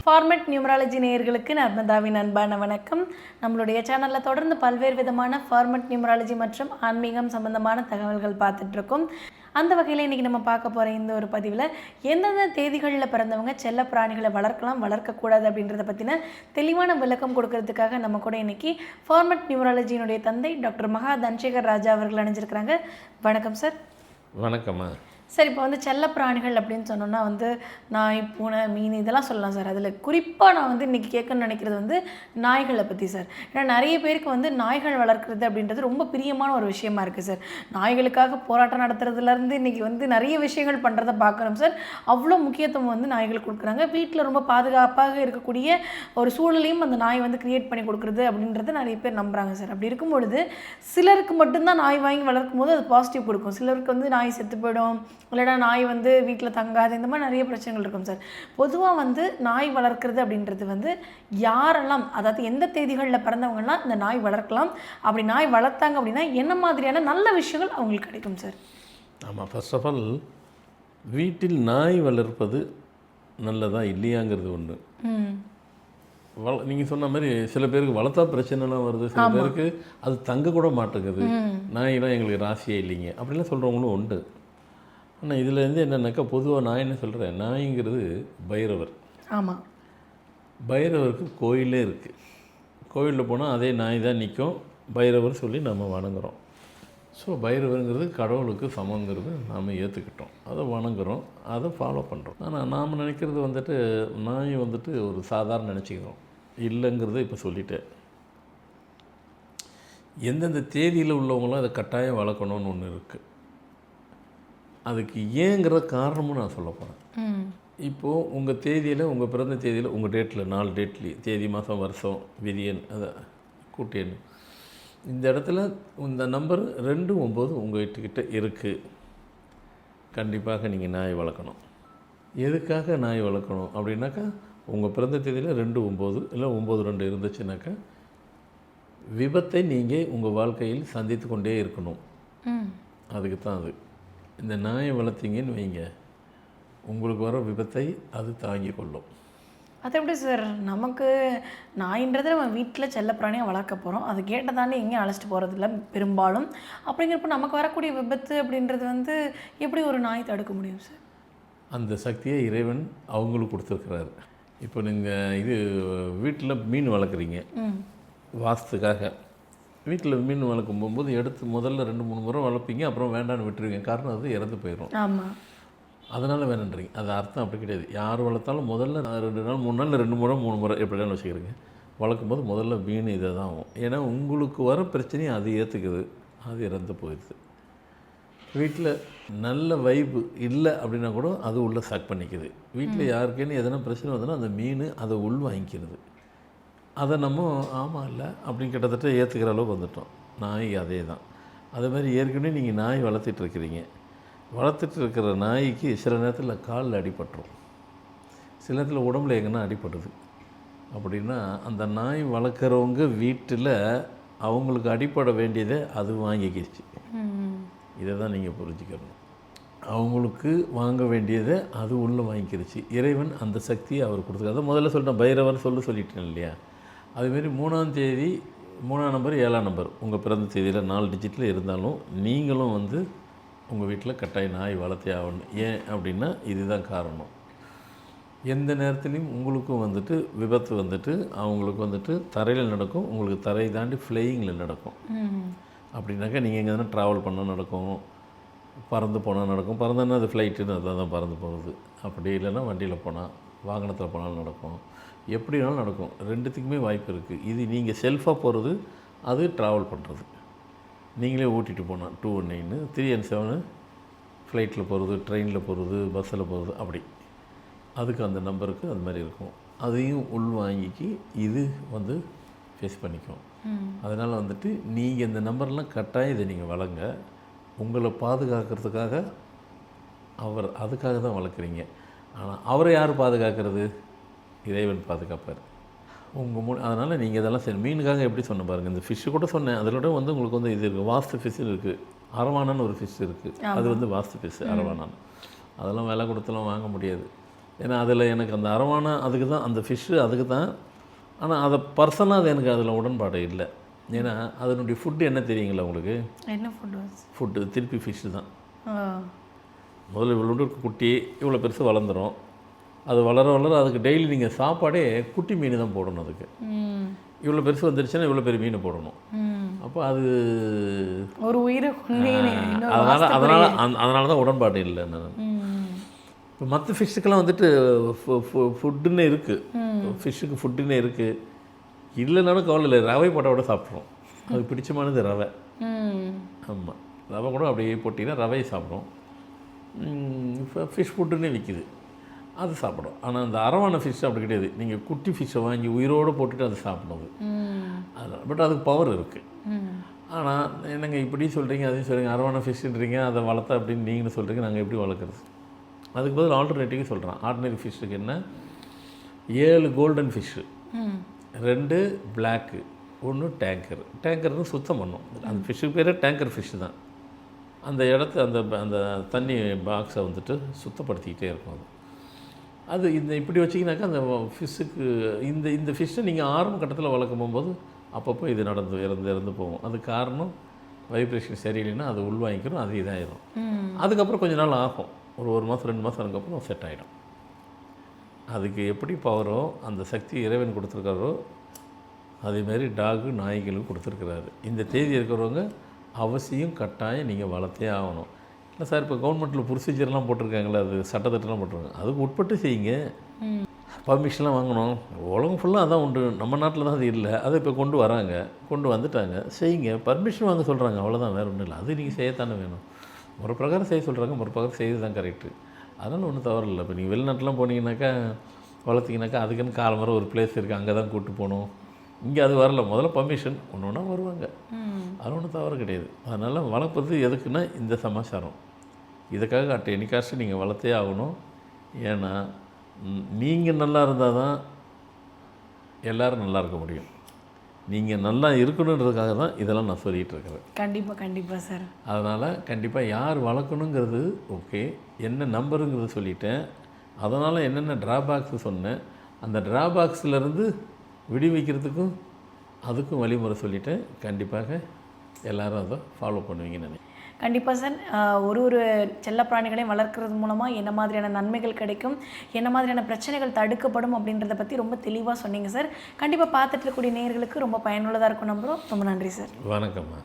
Format numerology நேயர்களுக்கு நர்மதாவின் அன்பான வணக்கம். நம்மளுடைய சேனலில் தொடர்ந்து பல்வேறு விதமான ஃபார்மட் நியூமராலஜி மற்றும் ஆன்மீகம் சம்பந்தமான தகவல்கள் பார்த்துட்ருக்கோம். அந்த வகையில் இன்றைக்கி நம்ம பார்க்க போகிற இந்த ஒரு பதிவில் எந்தெந்த தேதிகளில் பிறந்தவங்க செல்ல பிராணிகளை வளர்க்கலாம் வளர்க்கக்கூடாது அப்படின்றத பற்றின தெளிவான விளக்கம் கொடுக்கறதுக்காக நம்ம கூட இன்றைக்கி ஃபார்மட் நியூமராலஜியினுடைய தந்தை டாக்டர் மகா தன்சேகர் ராஜா அவர்கள் அணிஞ்சிருக்கிறாங்க. வணக்கம் சார். வணக்கம்மா. சார், இப்போ செல்ல பிராணிகள் அப்படின்னு சொன்னோன்னா நாய், பூனை, மீன் இதெல்லாம் சொல்லலாம் சார். அதில் குறிப்பாக நான் இன்றைக்கி கேட்கணும்னு நினைக்கிறது நாய்களை பற்றி சார். ஏன்னா நிறைய பேருக்கு நாய்கள் வளர்க்குறது அப்படின்றது ரொம்ப பிரியமான ஒரு விஷயமா இருக்குது சார். நாய்களுக்காக போராட்டம் நடத்துறதுலேருந்து இன்றைக்கி நிறைய விஷயங்கள் பண்ணுறதை பார்க்குறோம் சார். அவ்வளோ முக்கியத்துவம் நாய்களுக்கு கொடுக்குறாங்க. வீட்டில் ரொம்ப பாதுகாப்பாக இருக்கக்கூடிய ஒரு சூழலையும் அந்த நாய் க்ரியேட் பண்ணி கொடுக்குறது அப்படின்றத நிறைய பேர் நம்புகிறாங்க சார். அப்படி இருக்கும் பொழுது சிலருக்கு மட்டும்தான் நாய் வாங்கி வளர்க்கும் போது அது பாசிட்டிவ் கொடுக்கும். சிலருக்கு நாய் செத்து போயிடும், இல்லைனா நாய் வீட்டில் தங்காது, இந்த மாதிரி நிறைய பிரச்சனைகள் இருக்கும் சார். பொதுவாக நாய் வளர்க்குறது அப்படின்றது யாரெல்லாம், அதாவது எந்த தேதிகளில் பிறந்தவங்கலாம் இந்த நாய் வளர்க்கலாம், அப்படி நாய் வளர்த்தாங்க அப்படின்னா என்ன மாதிரியான நல்ல விஷயங்கள் அவங்களுக்கு கிடைக்கும் சார்? ஆமாம், ஃபர்ஸ்ட் ஆஃப் ஆல் வீட்டில் நாய் வளர்ப்பது நல்லதா இல்லையாங்கிறது ஒன்று. நீங்கள் சொன்ன மாதிரி சில பேருக்கு வளர்த்தா பிரச்சனைலாம் வருது, சில பேருக்கு அது தங்க கூட மாட்டேங்குது, நாயெல்லாம் எங்களுக்கு ராசியே இல்லைங்க அப்படிலாம் சொல்கிறவங்களும் உண்டு. ஆனால் இதுலேருந்து என்னென்னாக்கா பொதுவாக நான் என்ன சொல்கிறேன், நாய்ங்கிறது பைரவர். ஆமாம், பைரவருக்கு கோயிலே இருக்குது. கோயிலில் போனால் அதே நாய் தான் நிற்கும், பைரவர் சொல்லி நம்ம வணங்குறோம். ஸோ பைரவருங்கிறது கடவுளுக்கு சமங்கிறது நாம் ஏற்றுக்கிட்டோம், அதை வணங்குறோம், அதை ஃபாலோ பண்ணுறோம். ஆனால் நாம் நினைக்கிறது நாய் ஒரு சாதாரண நினச்சிக்கிறோம். இல்லைங்கிறத இப்போ சொல்லிட்டேன். எந்தெந்த தேதியில் உள்ளவங்களும் அதை கட்டாயம் வளர்க்கணும்னு ஒன்று இருக்குது. அதுக்கு ஏங்கிற காரணமும் நான் சொல்ல போகிறேன். இப்போது உங்கள் தேதியில், உங்கள் பிறந்த தேதியில், உங்கள் டேட்டில் 4 டேட்லேயே தேதி, மாதம், வருஷம், விதியன், அதை கூட்டியன், இந்த இடத்துல இந்த நம்பர் 2, 9 உங்கள் வீட்டுக்கிட்ட இருக்குது. கண்டிப்பாக நீங்கள் நாய் வளர்க்கணும். எதுக்காக நாய் வளர்க்கணும் அப்படின்னாக்கா, உங்கள் பிறந்த தேதியில் 2, 9 இல்லை 9, 2 இருந்துச்சுனாக்கா விபத்தை நீங்கள் உங்கள் வாழ்க்கையில் சந்தித்து கொண்டே இருக்கணும். அதுக்கு தான் அது. இந்த நாயை வளர்த்திங்கன்னு வைங்க, உங்களுக்கு வர விபத்தை அது தாங்கி கொள்ளும். அது எப்படி சார்? நமக்கு நாயின்றது நம்ம வீட்டில் செல்ல பிராணியாக வளர்க்க போகிறோம், அது கேட்ட தாண்டி எங்கேயும் அழைச்சிட்டு போகிறதில்ல பெரும்பாலும். அப்படிங்கிறப்ப நமக்கு வரக்கூடிய விபத்து அப்படின்றது எப்படி ஒரு நாய் தடுக்க முடியும் சார்? அந்த சக்தியை இறைவன் அவங்களுக்கு கொடுத்துருக்குறாரு. இப்போ நீங்கள் வீட்டில் மீன் வளர்க்குறீங்க, வாஸ்துக்காக வீட்டில் மீன் வளர்க்கும் போகும்போது எடுத்து முதல்ல 2-3 முறை வளர்ப்பீங்க, அப்புறம் வேண்டான்னு விட்டுருவீங்க. காரணம் அது இறந்து போயிடும். ஆமாம், அதனால் வேணுன்றீங்க. அது அர்த்தம் அப்படி கிடையாது. யார் வளர்த்தாலும் முதல்ல 2 நாள் 3 நாள் 2 முறை 3 முறை எப்படினாலும் வச்சுக்கிறீங்க. வளர்க்கும் போது முதல்ல மீன் இதை தான் ஆகும். ஏன்னா உங்களுக்கு வர பிரச்சனையும் அது ஏற்றுக்குது, அது இறந்து போயிடுது. வீட்டில் நல்ல வைப்பு இல்லை அப்படின்னா கூட அது உள்ளே சக் பண்ணிக்குது. வீட்டில் யாருக்கேன்னு எதனா பிரச்சனை வந்ததுன்னா அந்த மீன் அதை உள் வாங்கிக்கிறது. அதை நம்ம ஆமாம் இல்லை அப்படின்னு கிட்டத்தட்ட ஏற்றுக்கிற அளவுக்கு வந்துட்டோம். நாய் அதே தான். அதே மாதிரி ஏற்கனவே நீங்கள் நாய் வளர்த்துட்ருக்கிறீங்க. வளர்த்துட்டு இருக்கிற நாய்க்கு சில நேரத்தில் காலில் அடிபட்டுரும், சில நேரத்தில் உடம்புல எங்கன்னா அடிபடுது. அப்படின்னா அந்த நாய் வளர்க்குறவங்க வீட்டில் அவங்களுக்கு அடிப்பட வேண்டியதை அது வாங்கிக்கிடுச்சு. இதை தான் நீங்கள் புரிஞ்சுக்கணும். அவங்களுக்கு வாங்க வேண்டியதை அது உள்ளே வாங்கிக்கிடுச்சு. இறைவன் அந்த சக்தியை அவர் கொடுத்துருக்காரு. அதை முதல்ல சொல்லிட்டேன், பைரவர் சொல்லிட்டேன் இல்லையா? அதுமாரி 3ஆம் தேதி 3ஆம் நம்பர் 7ஆம் நம்பர் உங்கள் பிறந்த தேதியில் 4 டிஜிட்டில் இருந்தாலும் நீங்களும் உங்கள் வீட்டில் கட்டாயம் நாய் வளர்த்தே ஆகணும். ஏன் அப்படின்னா இதுதான் காரணம். எந்த நேரத்துலையும் உங்களுக்கும் விபத்து அவங்களுக்கு தரையில் நடக்கும், உங்களுக்கு தரையை தாண்டி ஃப்ளையிங்கில் நடக்கும். அப்படின்னாக்கா நீங்கள் எங்கே ட்ராவல் பண்ணால் நடக்கும், பறந்து போனால் நடக்கும். பறந்தோன்னா அது ஃப்ளைட்டுன்னு அதுதான் பறந்து போகுது. அப்படி இல்லைன்னா வண்டியில் போனால், வாகனத்தில் போனாலும் நடக்கும். எப்படினாலும் நடக்கும். 2த்துக்குமே வாய்ப்பு இருக்குது. இது நீங்கள் செல்ஃபாக போகிறது, அது ட்ராவல் பண்ணுறது. நீங்களே ஓட்டிகிட்டு போனால் 219, 317 ஃப்ளைட்டில் போகிறது, ட்ரெயினில் போகிறது, பஸ்ஸில் போகிறது, அப்படி அதுக்கு அந்த நம்பருக்கு அது மாதிரி இருக்கும். அதையும் உள் வாங்கிக்கு இது ஃபேஸ் பண்ணிக்கும். அதனால் நீங்கள் இந்த நம்பர்லாம் கட்டாயம் இதை நீங்கள் வளங்க. உங்களை பாதுகாக்கிறதுக்காக அவர் அதுக்காக தான் வளர்க்குறீங்க. ஆனால் அவரை யார் பாதுகாக்கிறது? இறைவன் பாதுகாப்பார் உங்கள் அதனால் நீங்கள் இதெல்லாம் சரி. மீனுக்காக எப்படி சொன்ன பாருங்கள், இந்த ஃபிஷ்ஷு கூட சொன்னேன். அதிலோட உங்களுக்கு இது இருக்குது, வாஸ்து ஃபிஷ்ஷு இருக்குது, அரவானான்னு ஒரு ஃபிஷ் இருக்குது. அது வாஸ்து ஃபிஷ் அரவானான். அதெல்லாம் விலை கொடுத்தெல்லாம் வாங்க முடியாது. ஏன்னா அதில் எனக்கு அந்த அரவான அதுக்கு தான், அந்த ஃபிஷ்ஷு அதுக்கு தான். ஆனால் அதை பர்சனாக அது எனக்கு அதில் உடன்பாடு இல்லை. ஏன்னா அதனுடைய ஃபுட்டு என்ன தெரியுங்களா உங்களுக்கு? என்ன ஃபுட்டு? ஃபுட்டு திருப்பி ஃபிஷ்ஷு தான். முதல்ல இவ்வளோ குட்டி இவ்வளோ பெருசு வளர்ந்துடும். அது வளர வளர அதுக்கு டெய்லி நீங்கள் சாப்பாடே குட்டி மீன் தான் போடணும். அதுக்கு இவ்வளோ பெருசு வந்துருச்சுன்னா இவ்வளோ பெரிய மீன் போடணும். அப்போ அது ஒரு உயிரை அதனால தான் உடன்பாடு இல்லை. இப்போ மற்ற ஃபிஷ்ஷுக்கெல்லாம் வந்துட்டு ஃபுட்டுன்னு இருக்குது, ஃபிஷ்ஷுக்கு ஃபுட்டுன்னு இருக்குது. இல்லைனாலும் கவலை இல்லை, ரவை போட்டால் சாப்பிட்றோம். அதுக்கு பிடிச்சமானது ரவை. ஆமாம், ரவை கூட அப்படியே போட்டிங்கன்னா ரவையை சாப்பிடும். இப்போ ஃபிஷ் ஃபுட்டுன்னே விற்கிது, அது சாப்பிடும். ஆனால் அந்த அரவான ஃபிஷ் அப்படி கிடையாது. நீங்கள் குட்டி ஃபிஷ்ஷை வாங்கி உயிரோடு போட்டுட்டு அதை சாப்பிடுது. அது பட் அதுக்கு பவர் இருக்குது. ஆனால் என்னங்க இப்படி சொல்கிறீங்க, அதையும் சொல்கிறீங்க, அரவான ஃபிஷ்ஷுன்றீங்க, அதை வளர்த்தா அப்படின்னு நீங்களும் சொல்கிறீங்க, நாங்கள் எப்படி வளர்க்குறது? அதுக்கு பதில் ஆல்டர்னேட்டிவ் சொல்கிறேன். ஆர்டினரி ஃபிஷ்ஷுக்கு என்ன, 7 கோல்டன் ஃபிஷ்ஷு, 2 பிளாக்கு, 1 டேங்கர். டேங்கர்னு சுத்தம் பண்ணும். அந்த ஃபிஷ்ஷுக்கு பேர் டேங்கர் ஃபிஷ்ஷு தான். அந்த இடத்த அந்த அந்த தண்ணி பாக்ஸை வந்துட்டு சுத்தப்படுத்திக்கிட்டே இருக்கும். அது இந்த இப்படி வச்சிங்கனாக்கா அந்த ஃபிஷ்ஷுக்கு இந்த ஃபிஷ்ஷை நீங்கள் ஆரம்ப கட்டத்தில் வளர்க்கும் போகும்போது அப்பப்போ இது இறந்து போகும். அது காரணம் வைப்ரேஷன் சரியில்லைன்னா அது உள்வாங்கிக்கிறோம், அது இதாகிடும். அதுக்கப்புறம் கொஞ்ச நாள் ஆகும், ஒரு மாதம் 2 மாதம் அதுக்கப்புறம் செட் ஆகிடும். அதுக்கு எப்படி பவரோ அந்த சக்தி இறைவன் கொடுத்துருக்காரோ அதேமாரி டாகு நாய்களும் கொடுத்துருக்குறாரு. இந்த தேதி இருக்கிறவங்க அவசியம் கட்டாயம் நீங்கள் வளர்த்தே ஆகணும். இல்லை சார், இப்போ கவர்மெண்ட்டில் ப்ரொசீஜர்லாம் போட்டிருக்காங்களே, அது சட்டத்திட்டம்லாம் போட்டிருக்காங்க, அதுக்கு உட்பட்டு செய்யுங்க. பர்மிஷன்லாம் வாங்கணும். உலகம் ஃபுல்லாக அதான் உண்டு, நம்ம நாட்டில் தான் அது இல்லை. அதை இப்போ கொண்டு வந்துட்டாங்க, செய்யுங்க. பர்மிஷன் வாங்க சொல்கிறாங்க, அவ்வளோதான், வேறு ஒன்றும் இல்லை. அது நீங்கள் செய்யத்தானே வேணும். ஒரு பிரகாரம் செய்ய சொல்கிறாங்க, ஒரு பிரகாரம் செய்து தான் கரெக்டு. அதனால் ஒன்றும் தவறு இல்லை. இப்போ நீங்கள் வெளிநாட்டிலாம் போனீங்கன்னாக்கா வளர்த்திங்கனாக்கா அதுக்குன்னு காலம்பரம் ஒரு பிளேஸ் இருக்குது, அங்கே தான் கூப்பிட்டு போகணும். இங்கே அது வரல, முதல்ல பர்மிஷன் ஒன்று ஒன்றா வருவாங்க, அது ஒன்றும் தவறு கிடையாது. அதனால் வளர்ப்பது எதுக்குன்னா இந்த சமாச்சாரம், இதுக்காக அட் எனி காஸ்ட்டு நீங்கள் வளர்த்தே ஆகணும். ஏன்னா நீங்கள் நல்லா இருந்தால் தான் எல்லோரும் நல்லா இருக்க முடியும். நீங்கள் நல்லா இருக்கணுன்றதுக்காக தான் இதெல்லாம் நான் சொல்லிகிட்டு இருக்கிறேன். கண்டிப்பாக சார். அதனால் கண்டிப்பாக யார் வளர்க்கணுங்கிறது ஓகே, என்ன நம்பருங்கிறது சொல்லிட்டேன். அதனால் என்னென்ன ட்ராபேக்ஸ் சொன்னேன், அந்த ட்ராபேக்ஸ்லேருந்து விடுவிக்கிறதுக்கும் அதுக்கும் வழிமுறை சொல்லிவிட்டேன். கண்டிப்பாக எல்லோரும் அதை ஃபாலோ பண்ணுவீங்கன்னு நினைக்கிறேன். கண்டிப்பாக சார். ஒரு செல்லப்பிராணிகளையும் வளர்க்குறது மூலமாக என்ன மாதிரியான நன்மைகள் கிடைக்கும், என்ன மாதிரியான பிரச்சனைகள் தடுக்கப்படும் அப்படின்றத பற்றி ரொம்ப தெளிவாக சொன்னீங்க சார். கண்டிப்பாக பார்த்துட்டு இருக்கக்கூடிய நேயர்களுக்கு ரொம்ப பயனுள்ளதாக இருக்கும் நம்புகிறோம். ரொம்ப நன்றி சார். வணக்கம்மா.